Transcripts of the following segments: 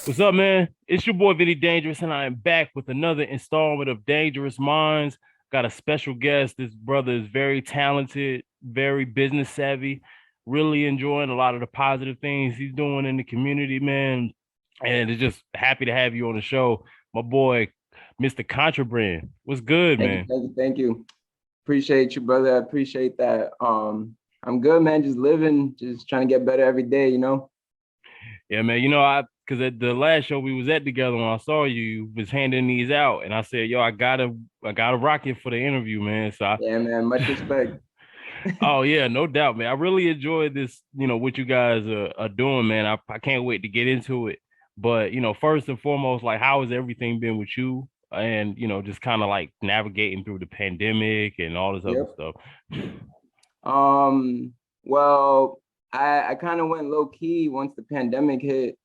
What's up, man? It's your boy Vinnie-Dangerous, and I am back with another installment of Dangerous Minds. Got a special guest. This brother is very talented, very business savvy, really enjoying a lot of the positive things he's doing in the community, man. And it's just happy to have you on the show. My boy, Mr. Contraband. What's good, Thank you, man? thank you, thank you. Appreciate you, brother. I appreciate that. I'm good, man. Just living, just trying to get better every day. Yeah, man. I because at the last show we was at together when I saw you, you was handing these out, and I said, "Yo, I gotta rock it for the interview, man." Yeah, man. Much respect. Oh yeah, no doubt, man. I really enjoyed this, what you guys are doing, man. I can't wait to get into it. But first and foremost, like how has everything been with you? And just kind of like navigating through the pandemic and all this other Yep. stuff. Um, well, I kind of went low key once the pandemic hit.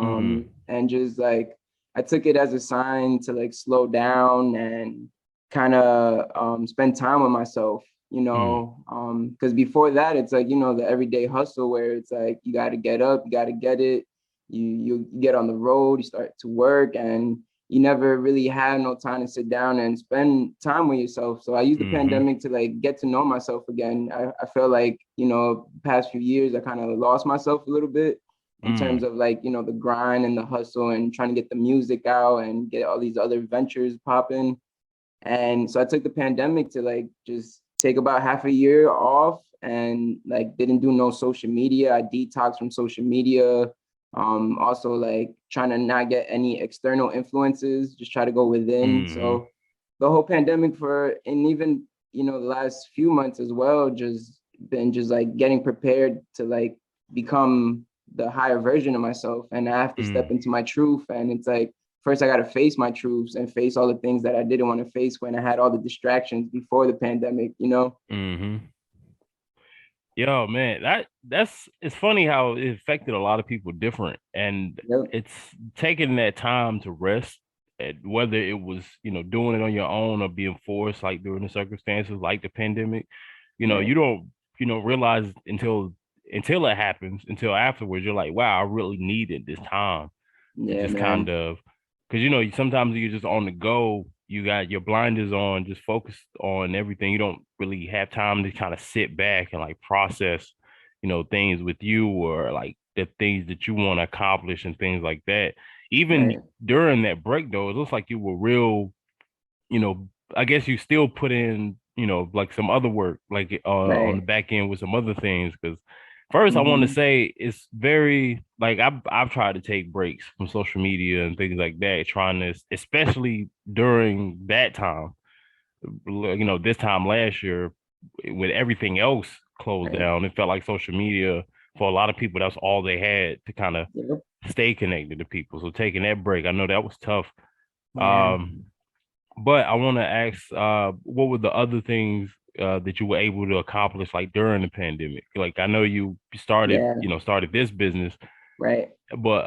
Mm, And just like I took it as a sign to like slow down and kind of spend time with myself, mm, because before that it's like, the everyday hustle where it's like you got to get up, you got to get it, you get on the road, you start to work, and you never really had no time to sit down and spend time with yourself. So I used the mm-hmm, pandemic to like get to know myself again. I feel like, past few years I kind of lost myself a little bit in terms mm, of like, the grind and the hustle and trying to get the music out and get all these other ventures popping. And so I took the pandemic to like just take about half a year off and like didn't do no social media. I detoxed from social media. Also like trying to not get any external influences, just try to go within. mm-hmm, So the whole pandemic and even, the last few months as well, just been just like getting prepared to like become the higher version of myself. And I have to step mm, into my truth. And it's like, first I got to face my truths and face all the things that I didn't want to face when I had all the distractions before the pandemic. mm-hmm. Yo, man, that's it's funny how it affected a lot of people different, and Yep. it's taking that time to rest, and whether it was doing it on your own or being forced, like during the circumstances like the pandemic, Right. you don't realize until it happens, until afterwards, you're like, wow, I really needed this time to Yeah, just kind man. of because sometimes you're just on the go, you got your blinders on, just focused on everything. You don't really have time to kind of sit back and like process, things with you or like the things that you want to accomplish and things like that. Even Right. during that break though, it looks like you were real, you know, I guess you still put in, like some other work, like on the Right. back end with some other things. Because first, I want to Mm-hmm. say it's very like I've tried to take breaks from social media and things like that, trying this, especially during that time. This time last year, with everything else closed Right. down, it felt like social media for a lot of people that's all they had to kind of Yep. stay connected to people. So taking that break, I know that was tough. Yeah. Um, but I want to ask, what were the other things that you were able to accomplish like during the pandemic? Like I know you started, Yeah. started this business, Right. but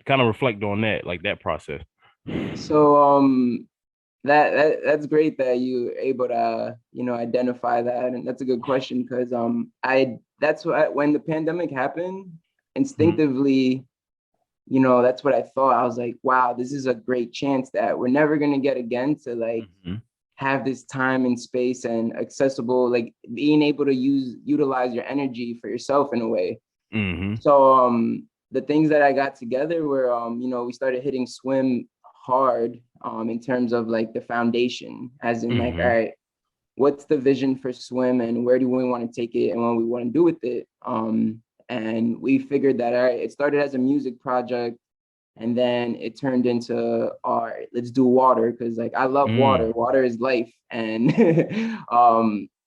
kind of reflect on that, like that process. So that's great that you're able to identify that, and that's a good question because I that's what when the pandemic happened, Mhm, instinctively, that's what I thought. I was like, wow, this is a great chance that we're never gonna get again to like mhm, have this time and space and accessible, like being able to utilize your energy for yourself in a way. mhm, So the things that I got together were we started hitting swim hard in terms of like the foundation, as in like, all mhm, right, what's the vision for swim and where do we want to take it and what we want to do with it. And we figured that all right, it started as a music project and then it turned into all right, let's do water because like I love water. mm, Water is life. And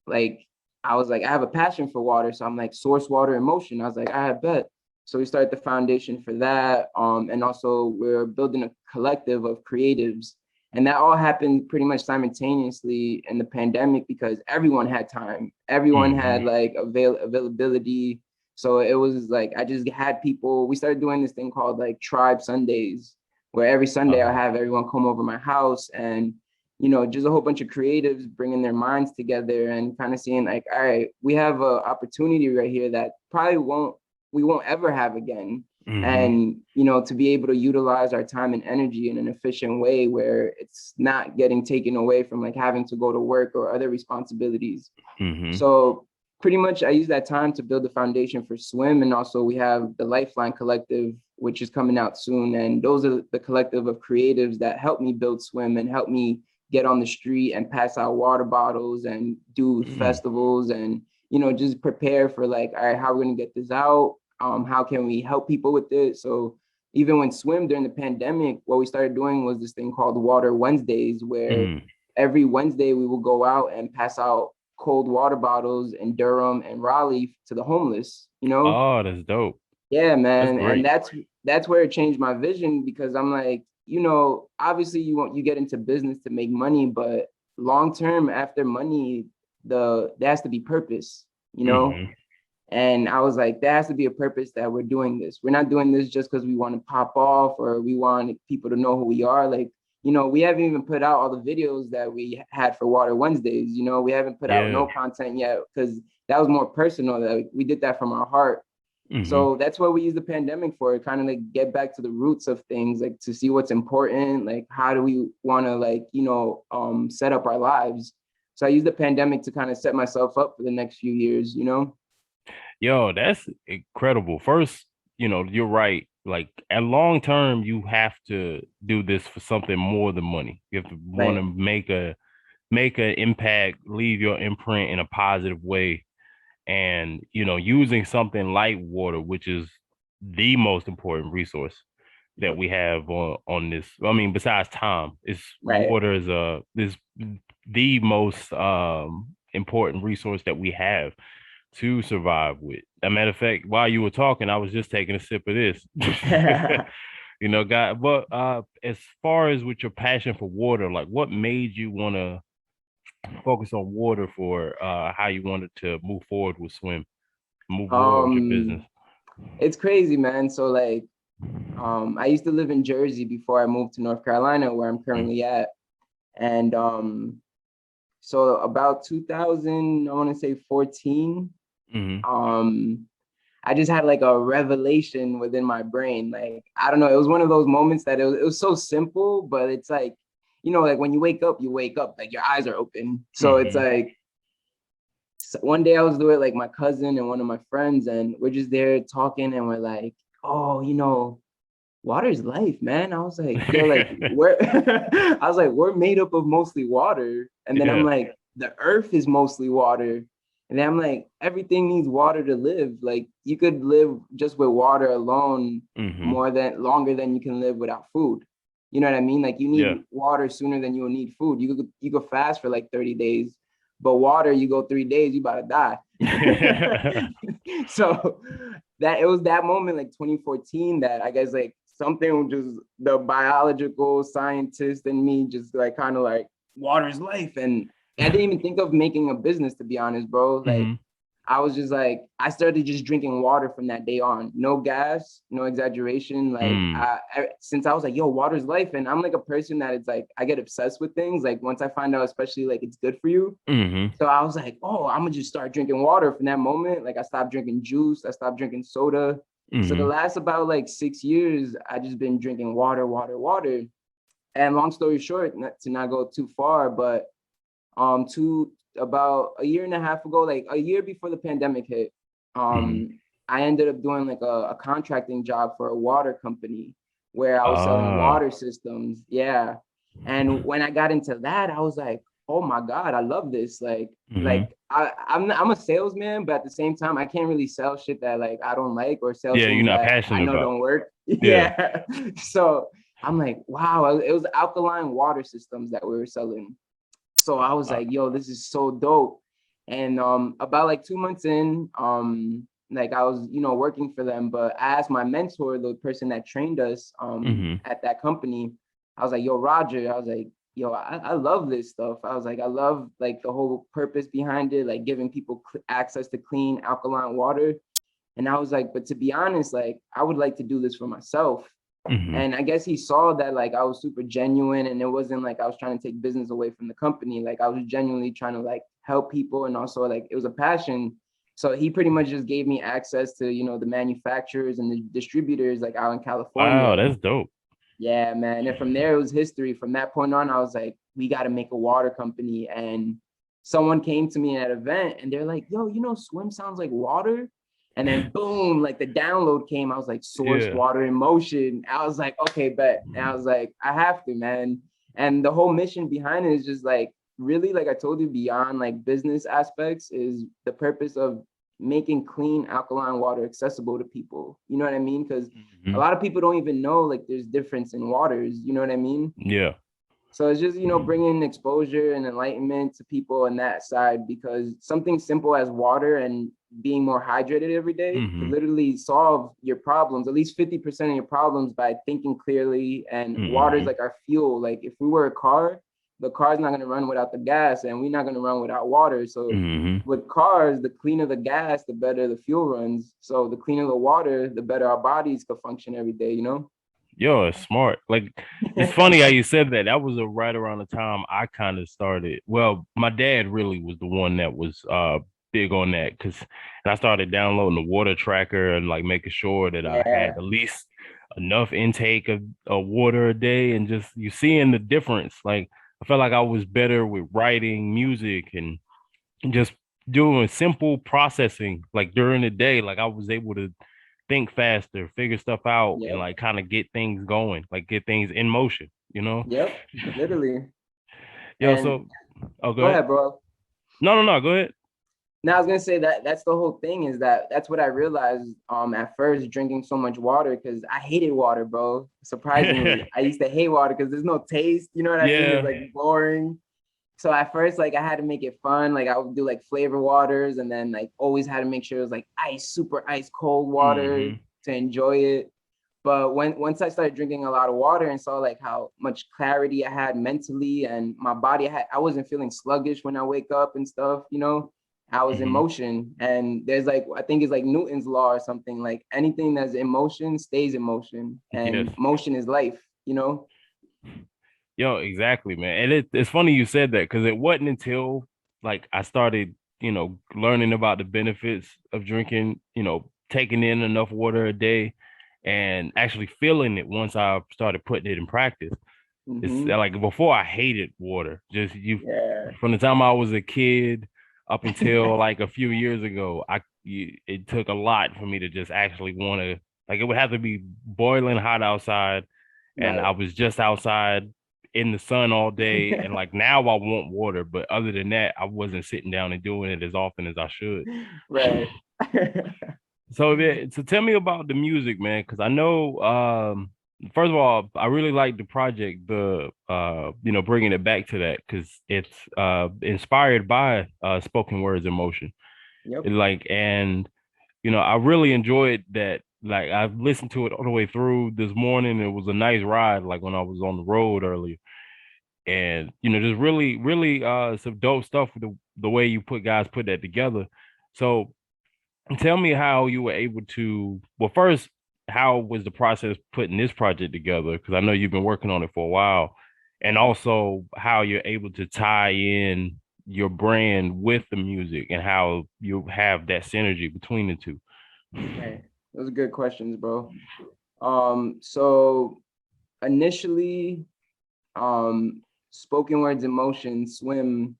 like I was like, I have a passion for water. So I'm like, source water in motion. I was like, I bet. So we started the foundation for that. And also we're building a collective of creatives. And that all happened pretty much simultaneously in the pandemic because everyone had time. Everyone had mhm, like availability. So it was like I just had people. We started doing this thing called like Tribe Sundays, where every Sunday I uh, have everyone come over my house and just a whole bunch of creatives bringing their minds together and kind of seeing like, all right, we have an opportunity right here that probably won't we won't ever have again. Mm-hmm. And, you know, to be able to utilize our time and energy in an efficient way where it's not getting taken away from like having to go to work or other responsibilities. Mm-hmm. So pretty much I use that time to build the foundation for Swim. And also we have the Lifeline Collective, which is coming out soon. And those are the collective of creatives that help me build Swim and help me get on the street and pass out water bottles and do festivals and, you know, just prepare for like, all right, how are we going to get this out? How can we help people with it? So even when Swim during the pandemic, what we started doing was this thing called Water Wednesdays, where every Wednesday we will go out and pass out cold water bottles in Durham and Raleigh to the homeless, you know? Oh, that's dope. Yeah, That's man. And great. that's where it changed my vision, because I'm like, you know, obviously you get into business to make money, but long term after money, there has to be purpose, you know? Mm-hmm. And I was like, there has to be a purpose that we're doing this. We're not doing this just because we want to pop off or we want people to know who we are. Like, you know, we haven't even put out all the videos that we had for Water Wednesdays. You know, we haven't put out Yeah. no content yet because that was more personal. That we did that from our heart. Mm-hmm. So that's what we use the pandemic for, kind of like get back to the roots of things, like to see what's important, like how do we want to like, you know, set up our lives. So I use the pandemic to kind of set myself up for the next few years, you know? Yo, that's incredible. First, you know, you're right. Like at long term, you have to do this for something more than money. You have to want to Right. make an impact, leave your imprint in a positive way. And, you know, using something like water, which is the most important resource that Yep. we have on this. I mean, besides time, it's Right. water is the most important resource that we have to survive with. As a matter of fact, while you were talking, I was just taking a sip of this. You know, God, but as far as with your passion for water, like what made you want to focus on water for how you wanted to move forward with Swim, move forward with your business? um, it's crazy, man. So like, I used to live in Jersey before I moved to North Carolina, where I'm currently at. And so about 2000, I want to say 14, Mm-hmm. um, I just had like a revelation within my brain. Like, I don't know, it was one of those moments that it was so simple, but it's like, you know, like when you wake up, like your eyes are open. So it's Mm-hmm. like, one day I was with like my cousin and one of my friends, and we're just there talking, and we're like, oh, you know, water is life, man. I was like, yo, like we're I was like, we're made up of mostly water. And then I'm Yeah. like, the earth is mostly water. And then I'm like, everything needs water to live. Like you could live just with water alone Mm-hmm. longer than you can live without food. You know what I mean? Like you Yeah. need water sooner than you will need food. You could fast for like 30 days, but water, you go 3 days, you about to die. So that it was that moment, like 2014, that I guess like something just the biological scientist in me just like kind of like water is life. And I didn't even think of making a business, to be honest, bro. Like Mm-hmm. I was just like, I started just drinking water from that day on. No gas, no exaggeration. Like, Mm. since I was like, yo, water's life. And I'm like a person that it's like, I get obsessed with things. Like, once I find out, especially like it's good for you. Mm-hmm. So I was like, oh, I'm gonna just start drinking water from that moment. Like, I stopped drinking juice, I stopped drinking soda. So the Mm-hmm. last about like 6 years, I just been drinking water, water, water. And long story short, not to not go too far, but to about a year and a half ago, like a year before the pandemic hit, Mm-hmm. I ended up doing like a contracting job for a water company where I was selling Ah. water systems. Yeah. And when I got into that, I was like, oh my God, I love this. Mm-hmm. I'm a salesman, but at the same time, I can't really sell shit that like I don't like or sell Yeah, you're things not that I passionate know about. don't work. Yeah. Yeah. So I'm like, wow, it was alkaline water systems that we were selling. So I was Uh, like, yo, this is so dope. And about like 2 months in, like I was, you know, working for them, but I asked my mentor, the person that trained us mm-hmm. at that company, I was like, yo, Roger, I was like, yo, I love this stuff. I was like, I love like the whole purpose behind it, like giving people access to clean alkaline water. And I was like, but to be honest, like I would like to do this for myself. Mm-hmm. And I guess he saw that like I was super genuine, and it wasn't like I was trying to take business away from the company. Like I was genuinely trying to like help people, and also like it was a passion. So he pretty much just gave me access to, you know, the manufacturers and the distributors like out in Wow, California. that's dope. Yeah, man. And from there, it was history. From that point on, I was like, we got to make a water company. And someone came to me at an event and they're like, yo, you know, swim sounds like water. And then boom, like the download came. I was like, source Yeah. water in motion. I was like, okay, bet. And I was like, I have to, man. And the whole mission behind it is just like, really, like I told you, beyond like business aspects, is the purpose of making clean alkaline water accessible to people. You know what I mean? Because a Mhm. lot of people don't even know like there's difference in waters. You know what I mean? Yeah. So it's just, you know, bringing exposure and enlightenment to people on that side, because something simple as water and being more hydrated every day could Hmm. literally solve your problems, at least 50% of your problems, by thinking clearly. And water is Hmm. like our fuel. Like if we were a car, the car's not going to run without the gas, and we're not going to run without water. So Hmm. with cars, the cleaner the gas, the better the fuel runs. So the cleaner the water, the better our bodies could function every day, you know? Yo, it's smart. Like, it's funny how you said that. That was right around the time I kind of started. Well, my dad really was the one that was big on that, because and I started downloading the water tracker and like making sure that I had Yeah. at least enough intake of water a day, and just you seeing the difference. Like, I felt like I was better with writing music and just doing simple processing like during the day. Like, I was able to think faster, figure stuff out, and Yep. like kind of get things going, like get things in motion, you know? Yep. Literally. Yo, And so oh, go go ahead. ahead, bro. No, go ahead. Now I was gonna say that that's the whole thing, is that that's what I realized at first, drinking so much water, because I hated water, bro. Surprisingly, I used to hate water because there's no taste. You know what I mean? It's Yeah. like boring. So at first, like I had to make it fun. Like I would do like flavor waters, and then like always had to make sure it was like ice, super ice cold water Hmm. to enjoy it. But once I started drinking a lot of water and saw like how much clarity I had mentally, and my body I wasn't feeling sluggish when I wake up and stuff, you know, I was in Hmm. motion. And there's like, I think it's like Newton's law or something, like anything that's in motion stays in motion, Yes. and motion is life, you know? Yo, exactly, man. And it's funny you said that, because it wasn't until like I started, learning about the benefits of drinking, taking in enough water a day and actually feeling it once I started putting it in practice. It's Mm-hmm. like before I hated water. Just you Yeah. from the time I was a kid up until like a few years ago, it took a lot for me to just actually want to, like, it would have to be boiling hot outside and I Right. was just outside in the sun all day, and like now I want water, but other than that, I wasn't sitting down and doing it as often as I should. Right. So, yeah, so tell me about the music, man, because I know, first of all, I really like the project, the bringing it back to that, because it's inspired by spoken words in motion. Yep. Like, and I really enjoyed that. Like, I've listened to it all the way through this morning. It was a nice ride, like when I was on the road earlier, and just really, really some dope stuff with the way you put that together. So tell me how you were able to, well, first, how was the process putting this project together? Because I know you've been working on it for a while. And Yeah. also how you're able to tie in your brand with the music and how you have that synergy between the two. Right. Those are good questions, bro. So initially, spoken words in motion, swim,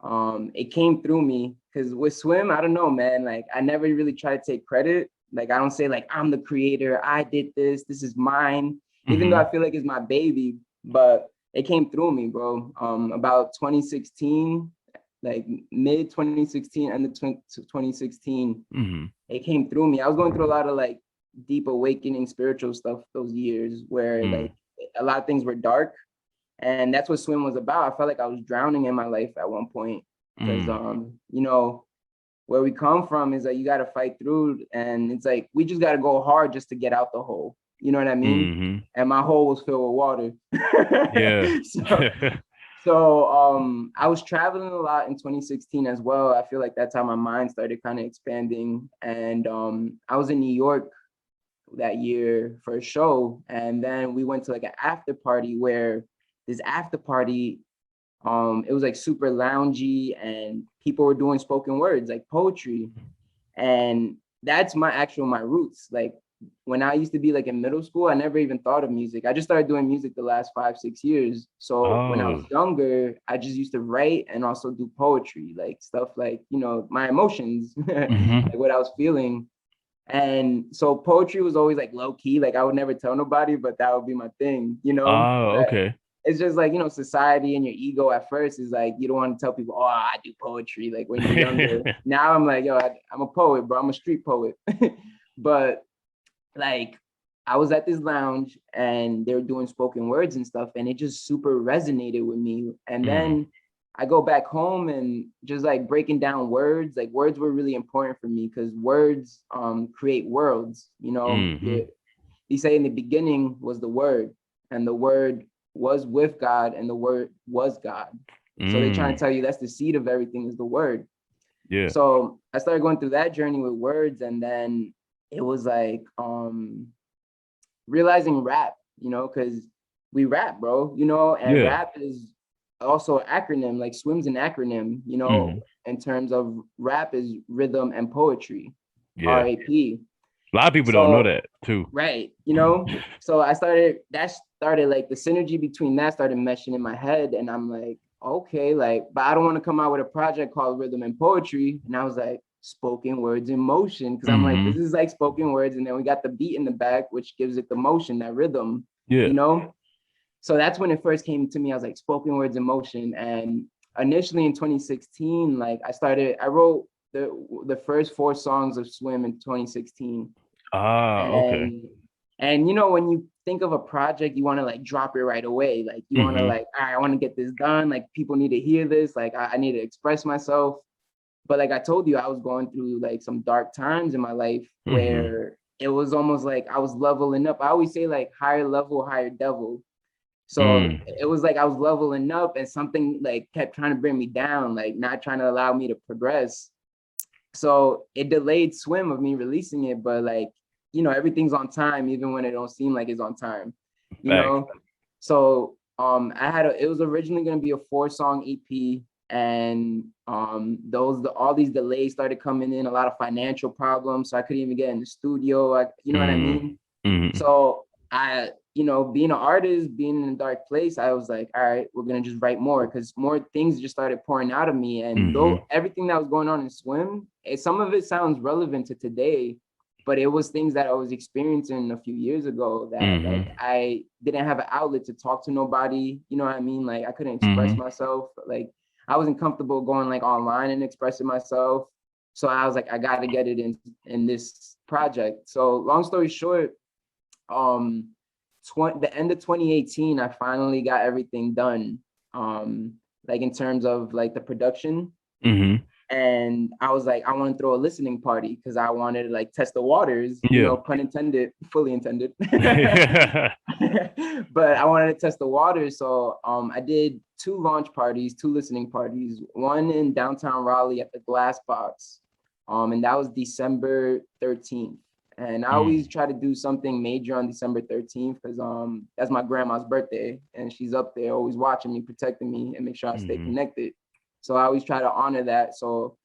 it came through me, because with swim, I don't know, man, like I never really try to take credit. Like I don't say like I'm the creator, I did this is mine, even though Hmm. I feel like it's my baby. But it came through me, bro. About 2016, like mid 2016 and the 2016, Hmm. it came through me. I was going through a lot of like deep awakening spiritual stuff those years, where Mm. like a lot of things were dark, and that's what swim was about. I felt like I was drowning in my life at one point, because Mm. where we come from is that you got to fight through, and it's like we just got to go hard just to get out the hole, you know what I mean? Hmm. And my hole was filled with water. Yeah. So I was traveling a lot in 2016 as well. I feel like that's how my mind started kind of expanding. And I was in New York that year for a show, and then we went to like an after party, where this after party, it was like super loungy, and people were doing spoken words like poetry. And that's my roots. Like when I used to be like in middle school, I never even thought of music. I just started doing music the last 5-6 years. So when I was Oh. younger, I just used to write and also do poetry, like stuff like, you know, my emotions, Hmm. like what I was feeling. And so poetry was always like low key, like I would never tell nobody, but that would be my thing, you know. Oh, But okay. it's just like, you know, society and your ego at first is like, you don't want to tell people, oh, I do poetry, like when you're younger. Now I'm like, yo, I'm a poet, bro. I'm a street poet. But like I was at this lounge and they were doing spoken words and stuff, and it just super resonated with me. And Mm. then I go back home and just like breaking down words, like words were really important for me because words create worlds. You know, Hmm. they say in the beginning was the word, and the word was with God, and the word was God. So they're trying to Mm. tell you that's the seed of everything is the word. Yeah. So I started going through that journey with words, and then it was like realizing rap, you know, because we rap, bro, you know, and Yeah. rap is also an acronym, like swim's an acronym, you know, Hmm. in terms of rap is rhythm and poetry, Yeah. RAP. A lot of people don't know So that too. right, you know, so that started like the synergy between that started meshing in my head, and I'm like, okay, like, but I don't want to come out with a project called Rhythm and Poetry. And I was like, spoken words in motion, because I'm like, this Hmm. is like spoken words, and then we got the beat in the back, which gives it the motion, that rhythm, Yeah. you know. So that's when it first came to me. I was like, spoken words in motion. And initially in 2016, like I wrote the first 4 songs of Swim in 2016. Ah, okay. And you know, when you think of a project, you want to like drop it right away. Like you want to Hmm. like, all right, I want to get this done. Like people need to hear this. Like I need to express myself. But like I told you, I was going through like some dark times in my life Hmm. where it was almost like I was leveling up. I always say like higher level, higher devil. So Mm. it was like I was leveling up and something like kept trying to bring me down, like not trying to allow me to progress. So it delayed Swim of me releasing it, but like, you know, everything's on time, even when it don't seem like it's on time, you Facts. know? So it was originally gonna be a 4-song EP, and all these delays started coming in, a lot of financial problems. So I couldn't even get in the studio. You know what I Mm. mean? Hmm. So you know, being an artist, being in a dark place, I was like, all right, we're gonna just write more, because more things just started pouring out of me. And Hmm. though everything that was going on in Swim, some of it sounds relevant to today, but it was things that I was experiencing a few years ago that like Hmm. I didn't have an outlet to talk to nobody. You know what I mean? Like I couldn't express Hmm. myself. Like I wasn't comfortable going like online and expressing myself. So I was like, I got to get it in this project. So long story short, um the end of 2018, I finally got everything done, like in terms of like the production. Hmm. And I was like, I want to throw a listening party because I wanted to like test the waters, you Yeah. know, pun intended, fully intended. But I wanted to test the waters. So I did 2 launch parties, 2 listening parties, one in downtown Raleigh at the Glass Box. And that was December 13th. And I always Mm. try to do something major on December 13th because that's my grandma's birthday, and she's up there always watching me, protecting me, and make sure I stay Hmm. connected. So I always try to honor that. So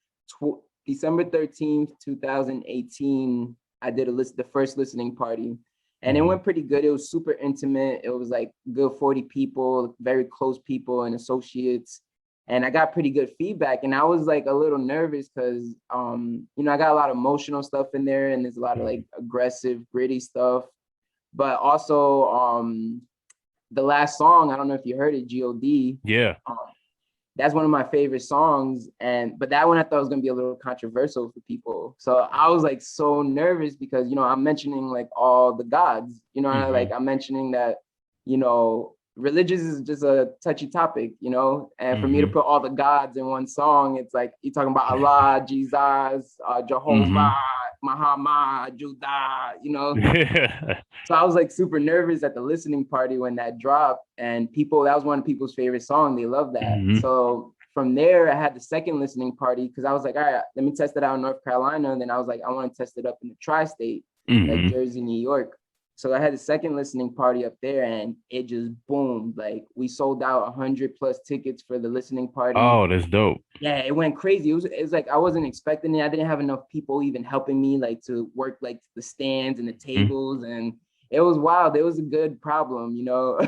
December 13th, 2018, I did the first listening party, and it Hmm. went pretty good. It was super intimate. It was like good 40 people, very close people and associates. And I got pretty good feedback. And I was like a little nervous because you know, I got a lot of emotional stuff in there, and there's a lot of like aggressive, gritty stuff. But also the last song, I don't know if you heard it, God. Yeah. Um, that's one of my favorite songs. But that one I thought was gonna be a little controversial for people. So I was like so nervous because, you know, I'm mentioning like all the gods, you know, like Hmm. I'm mentioning that, you know, religious is just a touchy topic, you know, and for me to Hmm. put all the gods in one song, it's like you're talking about Allah, Jesus, Jehovah, Hmm. Muhammad, Judah, you know. Yeah. So I was like super nervous at the listening party when that dropped, and that was one of people's favorite song. They love that. Hmm. So from there, I had the second listening party because I was like, all right, let me test it out in North Carolina. And then I was like, I want to test it up in the tri-state, like Hmm. Jersey, New York. So I had a second listening party up there, and it just boomed. Like we sold out 100+ tickets for the listening party. Oh, that's dope. Yeah, it went crazy. It was like I wasn't expecting it. I didn't have enough people even helping me like to work like the stands and the Mhm. tables, and it was wild. It was a good problem, you know.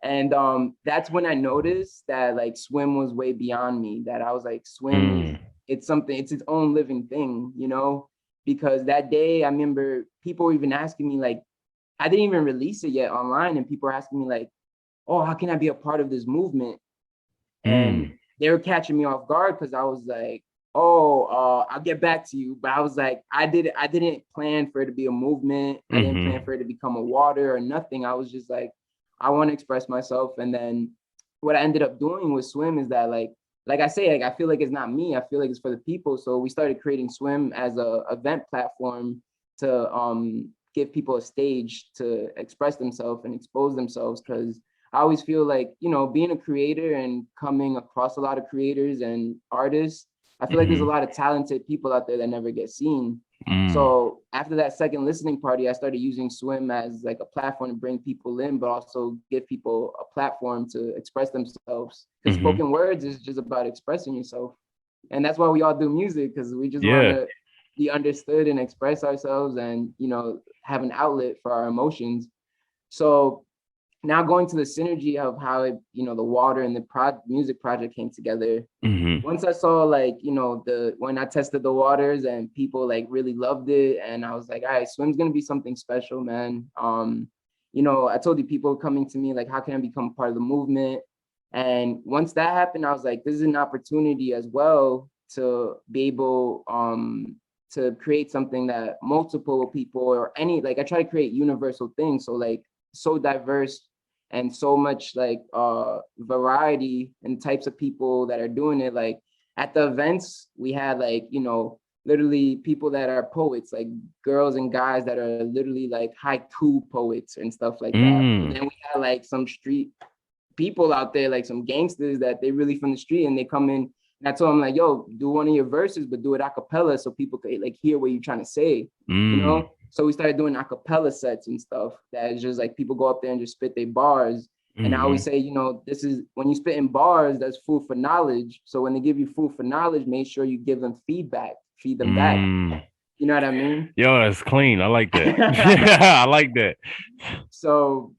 And that's when I noticed that like swim was way beyond me. That I was like, swim is, Mm. it's something, it's its own living thing, you know. Because that day I remember people were even asking me like, I didn't even release it yet online, and people were asking me like, oh, how can I be a part of this movement? And Mm. they were catching me off guard because I was like, oh, I'll get back to you. But I was like, I didn't plan for it to be a movement. I didn't plan Mm-hmm. for it to become a water or nothing. I was just like, I want to express myself. And then what I ended up doing with swim is that like I say, like I feel like it's not me. I feel like it's for the people. So we started creating swim as a event platform to give people a stage to express themselves and expose themselves, because I always feel like, you know, being a creator and coming across a lot of creators and artists, I feel like there's a Mm-hmm. lot of talented people out there that never get seen. Mm. So after that second listening party, I started using swim as like a platform to bring people in, but also give people a platform to express themselves. Because Mm-hmm. spoken words is just about expressing yourself. And that's why we all do music, because we just want Yeah. to be understood and express ourselves and, you know, have an outlet for our emotions. So now going to the synergy of how it, you know, the water and the music project came together. Mm-hmm. Once I saw like, you know, the when I tested the waters and people like really loved it, and I was like, all right, swim's gonna be something special, man. You know, I told you people coming to me like, how can I become part of the movement? And once that happened, I was like, this is an opportunity as well to be able to create something that multiple people or any, like I try to create universal things. So like so diverse and so much like variety and types of people that are doing it. Like at the events we had like, you know, literally people that are poets, like girls and guys that are literally like haiku poets and stuff like that. And Mm. then we had like some street people out there, like some gangsters that they really from the street, and they come in. And I told them like, yo, do one of your verses, but do it a cappella so people could like hear what you're trying to say, you Mm. know? So we started doing a cappella sets and stuff that is just like people go up there and just spit their bars. And I always Mm-hmm. say, you know, this is when you spit in bars, that's food for knowledge. So when they give you food for knowledge, make sure you give them feedback, feed them back. Mm. You know what I mean? Yo, that's clean. I like that. I like that. So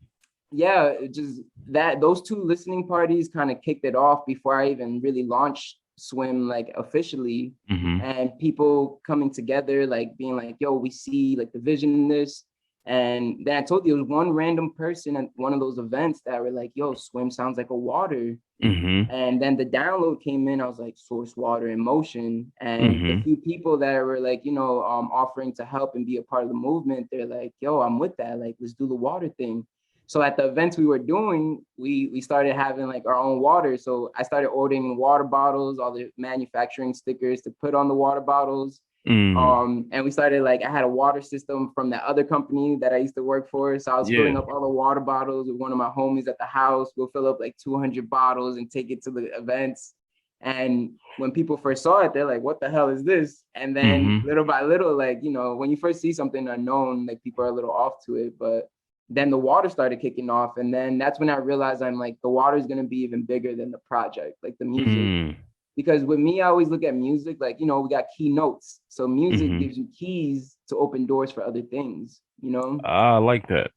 yeah, it just that those two listening parties kind of kicked it off before I even really launched swim like officially. Mm-hmm. And people coming together, like being like, yo, we see like the vision in this. And then I told you it was one random person at one of those events that were like, yo, swim sounds like a water. Mm-hmm. And then the download came in. I was like, source water in motion. And the Mm-hmm. few people that were like, you know, offering to help and be a part of the movement, they're like, yo, I'm with that. Like, let's do the water thing. So at the events we were doing, we started having like our own water. So I started ordering water bottles, all the manufacturing stickers to put on the water bottles. Mm. And we started like, I had a water system from that other company that I used to work for. So I was Yeah. filling up all the water bottles with one of my homies at the house. We'll fill up like 200 bottles and take it to the events. And when people first saw it, they're like, what the hell is this? And then Mm-hmm. little by little, like, you know, when you first see something unknown, like people are a little off to it. But then the water started kicking off. And then that's when I realized I'm like, the water is going to be even bigger than the project, like the music. Mm. Because with me, I always look at music like, you know, we got keynotes. So music Mm-hmm. gives you keys to open doors for other things, you know? I like that.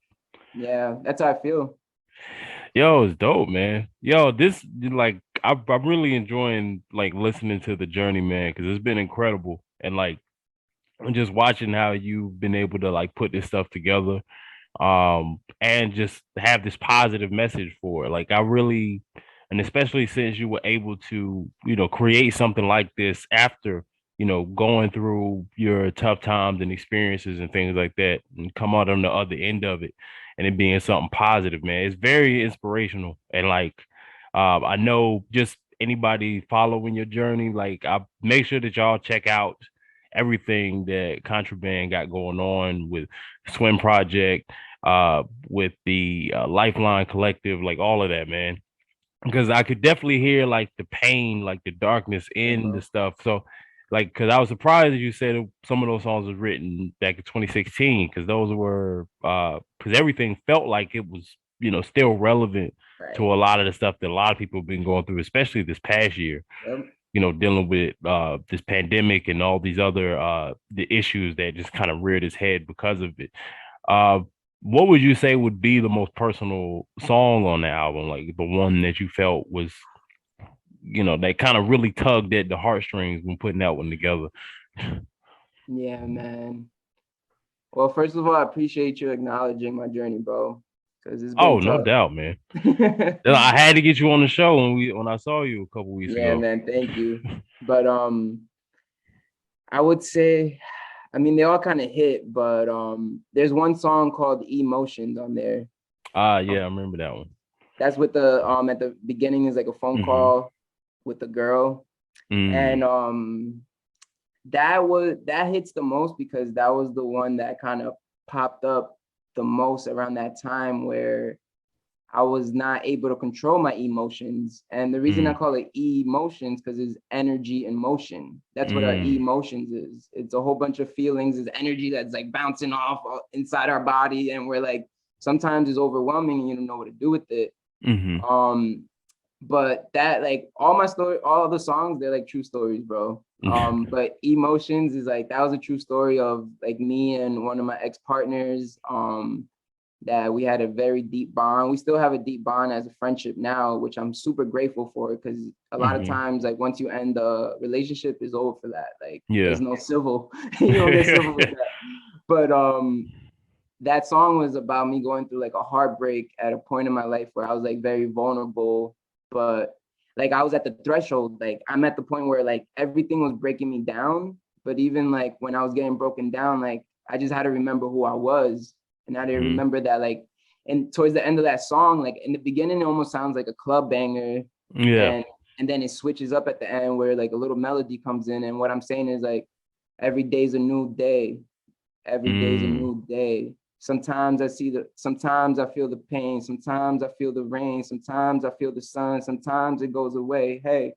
Yeah, that's how I feel. Yo, it's dope, man. Yo, this like I'm really enjoying like listening to the journey, man, because it's been incredible. And like I'm just watching how you've been able to like put this stuff together, and just have this positive message for it. Like I really, and especially since you were able to, create something like this after, going through your tough times and experiences and things like that, and come out on the other end of it, and it being something positive, man. It's very inspirational. And like, I know just anybody following your journey, like I make sure that y'all check out everything that Contraband got going on with Swim Project, with the Lifeline Collective, like all of that, man. Because I could definitely hear like the pain, like the darkness Yeah, in the bro. stuff. So, like, because I was surprised that you said some of those songs was written back in 2016, because those were because everything felt like it was, still relevant Right. to a lot of the stuff that a lot of people have been going through, especially this past year, Yep. dealing with this pandemic and all these other the issues that just kind of reared its head because of it. Uh, what would you say would be the most personal song on the album? Like the one that you felt was, they kind of really tugged at the heartstrings when putting that one together. Yeah, man. Well, first of all, I appreciate you acknowledging my journey, bro, because it's been Oh, no tough. doubt, man. I had to get you on the show when I saw you a couple weeks Yeah, ago. man, thank you. But I would say, I mean, they all kind of hit, but there's one song called Emotions on there. Ah, Um, yeah, I remember that one. that's with the at the beginning is like a phone Mm-hmm. call with the girl. And Mm. that hits the most because that was the one that kind of popped up the most around that time where I was not able to control my emotions. And the reason I Mm. call it emotions because it's energy and motion. That's what our Mm. emotions is. It's a whole bunch of feelings, it's energy that's like bouncing off inside our body. And we're like, sometimes it's overwhelming and you don't know what to do with it. Mm-hmm. Um, but that like all my story, all the songs, they're like true stories, bro. But Emotions is like that was a true story of like me and one of my ex-partners. That we had a very deep bond. We still have a deep bond as a friendship now, which I'm super grateful for because a lot of Mm-hmm. times, like once you end the relationship, is over for that. Like Yeah. there's no civil, you don't get civil with that. But that song was about me going through like a heartbreak at a point in my life where I was like very vulnerable, but like I was at the threshold. Like I'm at the point where like everything was breaking me down. But even like when I was getting broken down, like I just had to remember who I was. And I didn't Mm-hmm. remember that like and towards the end of that song, like in the beginning, it almost sounds like a club banger. Yeah. And and then it switches up at the end where like a little melody comes in. And what I'm saying is like every day's a new day. Every day's a Mm. new day. Sometimes I feel the pain, sometimes I feel the rain, sometimes I feel the sun, sometimes it goes away. Hey,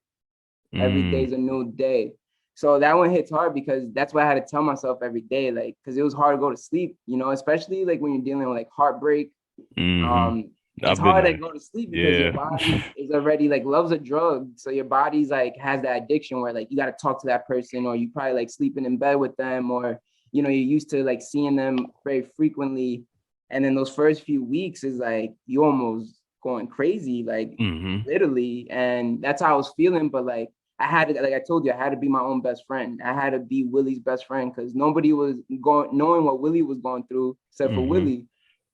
every Mm. day's a new day. So that one hits hard because that's what I had to tell myself every day, like, because it was hard to go to sleep, especially like when you're dealing with like heartbreak. Mm-hmm. It's I've been hard to there. go to sleep because your Yeah. body is already like loves a drug. So your body's like has that addiction where like you got to talk to that person, or you probably like sleeping in bed with them, or you're used to like seeing them very frequently. And then those first few weeks is like you almost going crazy, like Mm-hmm. literally. And that's how I was feeling. But like I had to, like I told you, I had to be my own best friend. I had to be Willie's best friend because nobody was going knowing what Willie was going through except for Mm-hmm. Willie.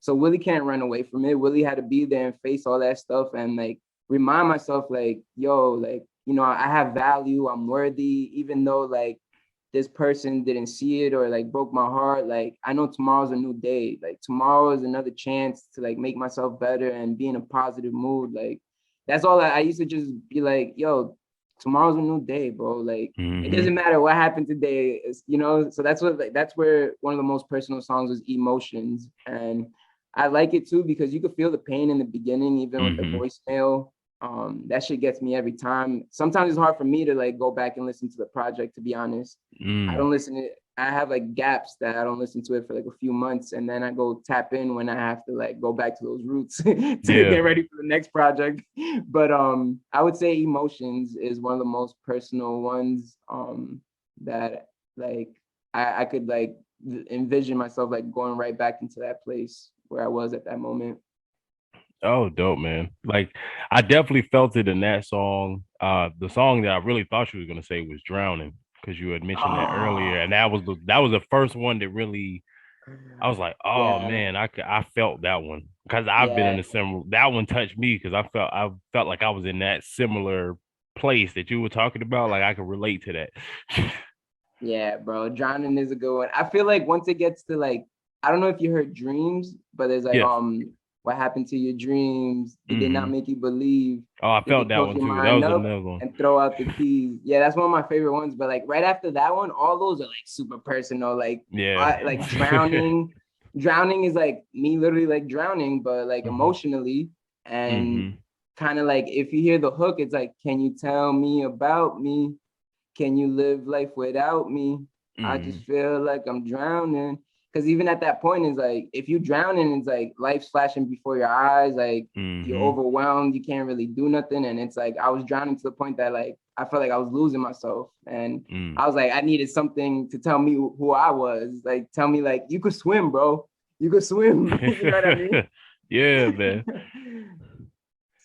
So Willie can't run away from it. Willie had to be there and face all that stuff and like remind myself, like, yo, like, I have value, I'm worthy, even though like this person didn't see it or like broke my heart. Like, I know tomorrow's a new day. Like, tomorrow is another chance to like make myself better and be in a positive mood. Like, that's all I used to just be like, yo, tomorrow's a new day, bro. Like, it Mm-hmm. doesn't matter what happened today, so that's what like that's where one of the most personal songs is Emotions. And I like it too because you could feel the pain in the beginning, even with the Mm-hmm. voicemail. That shit gets me every time. Sometimes it's hard for me to like go back and listen to the project, to be honest. I Mm. don't listen to it. I have like gaps that I don't listen to it for like a few months, and then I go tap in when I have to like go back to those roots to Yeah. get ready for the next project. But I would say Emotions is one of the most personal ones that like I could like envision myself like going right back into that place where I was at that moment. Oh, dope, man. Like I definitely felt it in that song. The song that I really thought you were gonna say was Drowning, because you had mentioned that earlier. Oh, And that was the first one that really I was like, oh yeah, man, I felt that one. Because I've been in yeah, a similar that one touched me because I felt like I was in that similar place that you were talking about. Like I could relate to that. yeah, bro. Drowning is a good one. I feel like once it gets to like, I don't know if you heard Dreams, but there's like, Yes. what happened to your dreams? Did they not Mm-hmm. make you believe? Oh, I Did they felt that close one your too. That mind was up another one. and throw out the keys? Yeah, that's one of my favorite ones. But like right after that one, all those are like super personal. Like, Yeah. like drowning. Drowning is like me literally like drowning, but like Mm-hmm. emotionally. And Mm-hmm. kind of like if you hear the hook, it's like, can you tell me about me? can you live life without me? I just feel like I'm drowning. Because even at that point, it's like, if you drowning, it's like life's flashing before your eyes, like you're overwhelmed, you can't really do nothing. And it's like, I was drowning to the point that like, I felt like I was losing myself. And I was like, I needed something to tell me who I was. Like, tell me like, you could swim, bro. You could swim. You know what I mean? Yeah, man. But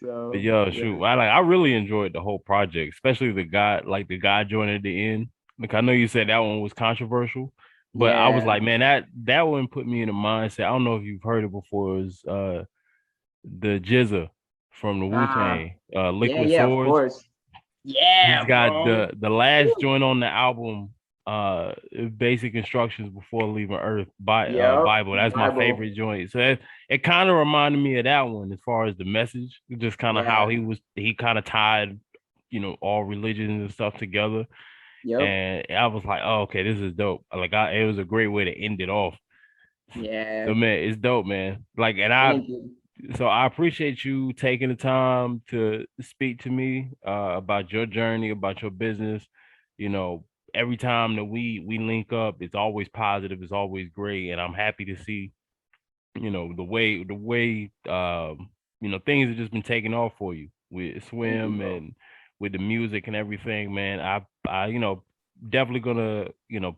So, yo, yeah. shoot, I really enjoyed the whole project, especially the guy joining at the end. Like I know you said that one was controversial, but I was Yeah. like, man, that one put me in a mindset. I don't know if you've heard it before. Is the Jizza from the Wu-Tang, Yeah, Liquid yeah, of Swords. course. He's Yeah, got bro. the last joint on the album, basic instructions before leaving Earth by Yep. Bible. That's my Bible. favorite joint. So it kind of reminded me of that one as far as the message, just kind of how Yeah. he kind of tied, all religions and stuff together. Yep. And I was like, oh, okay, this is dope. Like it was a great way to end it off. Yeah. So man, it's dope, man. Like, and Thank you. I appreciate you taking the time to speak to me about your journey, about your business. You know, every time that we link up, it's always positive, it's always great, and I'm happy to see, the way things have just been taking off for you with Thank you, swim bro. and with the music and everything, man. I definitely gonna,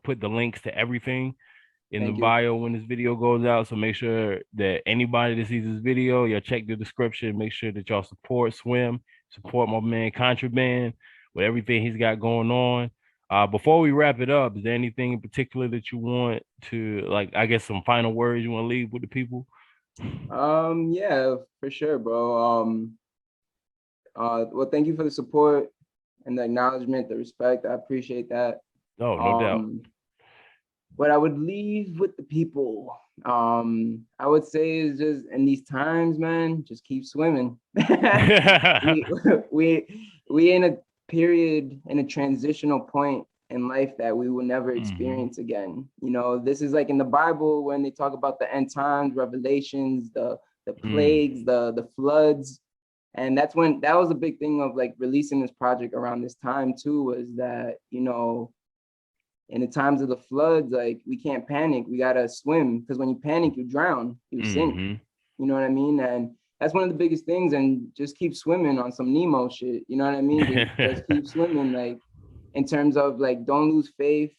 put the links to everything in the Thank you. bio when this video goes out. So make sure that anybody that sees this video, y'all check the description. Make sure that y'all support Swim, support my man Contraband with everything he's got going on. Before we wrap it up, is there anything in particular that you want to, like, I guess some final words you want to leave with the people? Yeah, for sure, bro. Well, thank you for the support and the acknowledgement, the respect. I appreciate that. Oh, no doubt. Um, what I would leave with the people, I would say is just in these times, man, just keep swimming. we we in a period, in a transitional point in life that we will never experience again. You know, this is like in the Bible when they talk about the end times, revelations, the plagues, the floods. And that's when that was a big thing of like releasing this project around this time too, was that, in the times of the floods, like we can't panic. We gotta swim, because when you panic, you drown, you sink. You know what I mean? And that's one of the biggest things. And just keep swimming on some Nemo shit. You know what I mean? Just keep swimming. Like in terms of like, don't lose faith.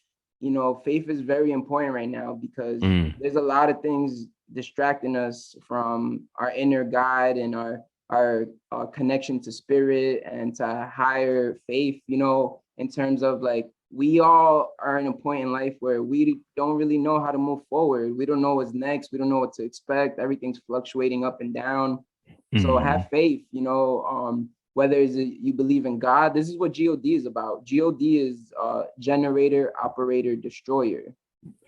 Faith is very important right now, because there's a lot of things distracting us from our inner guide and our connection to spirit and to higher faith. In terms of like, we all are in a point in life where we don't really know how to move forward. We don't know what's next. We don't know what to expect. Everything's fluctuating up and down. So have faith, whether you believe in God. This is what God is about. God is generator, operator, destroyer.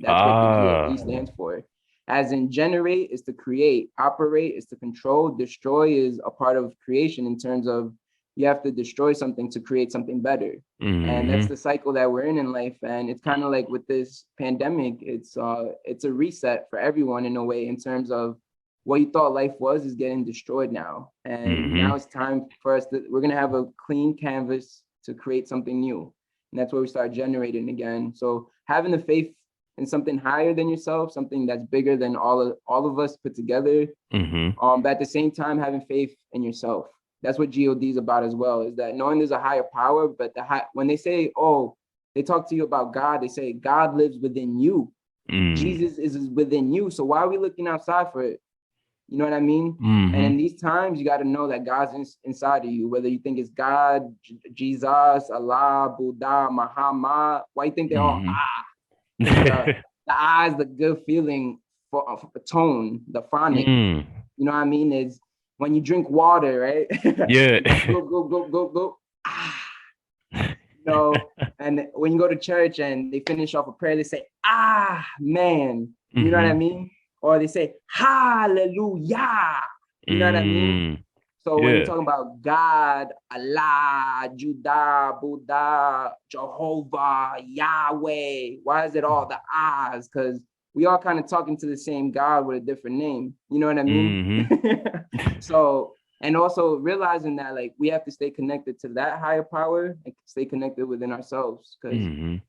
That's what the God stands for. As in, generate is to create, operate is to control, destroy is a part of creation, in terms of you have to destroy something to create something better. And that's the cycle that we're in life. And it's kind of like with this pandemic, it's a reset for everyone in a way, in terms of what you thought life was is getting destroyed now. And now it's time for us we're going to have a clean canvas to create something new. And that's where we start generating again. So having the faith in something higher than yourself, something that's bigger than all of us put together. But at the same time, having faith in yourself. That's what God is about as well, is that knowing there's a higher power. But when they say, they talk to you about God, they say God lives within you. Jesus is within you. So why are we looking outside for it? You know what I mean? And in these times, you got to know that God's inside of you, whether you think it's God, Jesus, Allah, Buddha, Muhammad. Why you think they're all the ah is the good feeling for a tone, the phonic. You know what I mean? Is when you drink water, right? Yeah. Go. And when you go to church and they finish off a prayer, they say, man. You know what I mean? Or they say, hallelujah. You know what I mean? So when you're talking about God, Allah, Judah, Buddha, Jehovah, Yahweh, why is it all the ahs? Because we all kind of talking to the same God with a different name. You know what I mean? So And also realizing that like we have to stay connected to that higher power and stay connected within ourselves. Because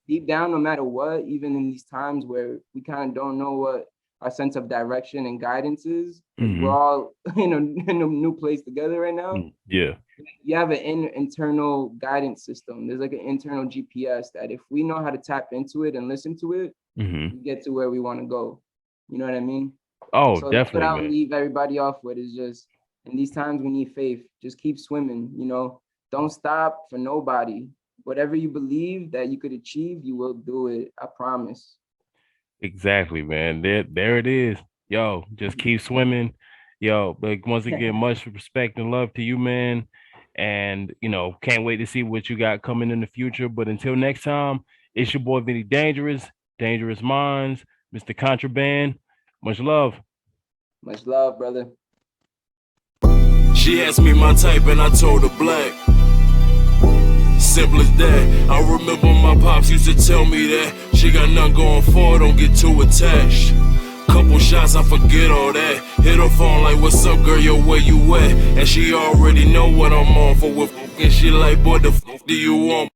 deep down, no matter what, even in these times where we kind of don't know what our sense of direction and guidance is, we're all in a new place together right now. Yeah. You have an internal guidance system. There's like an internal GPS that if we know how to tap into it and listen to it, we get to where we want to go. You know what I mean? Oh, so definitely. That's what I'll leave everybody off with is just, in these times we need faith. Just keep swimming, you know, don't stop for nobody. Whatever you believe that you could achieve, you will do it. I promise. Exactly, man. There it is. Yo, just keep swimming. Yo, but once again, much respect and love to you, man. And can't wait to see what you got coming in the future. But until next time, it's your boy Vinnie-Dangerous, Dangerous Minds, Mr. Contraband. Much love. Much love, brother. She asked me my type and I told her black. Simple as that. I remember my pops used to tell me that she got nothing going for her, don't get too attached. Couple shots, I forget all that. Hit her phone like, what's up, girl, yo, where you at? And she already know what I'm on for. And she like, boy, the f do you want?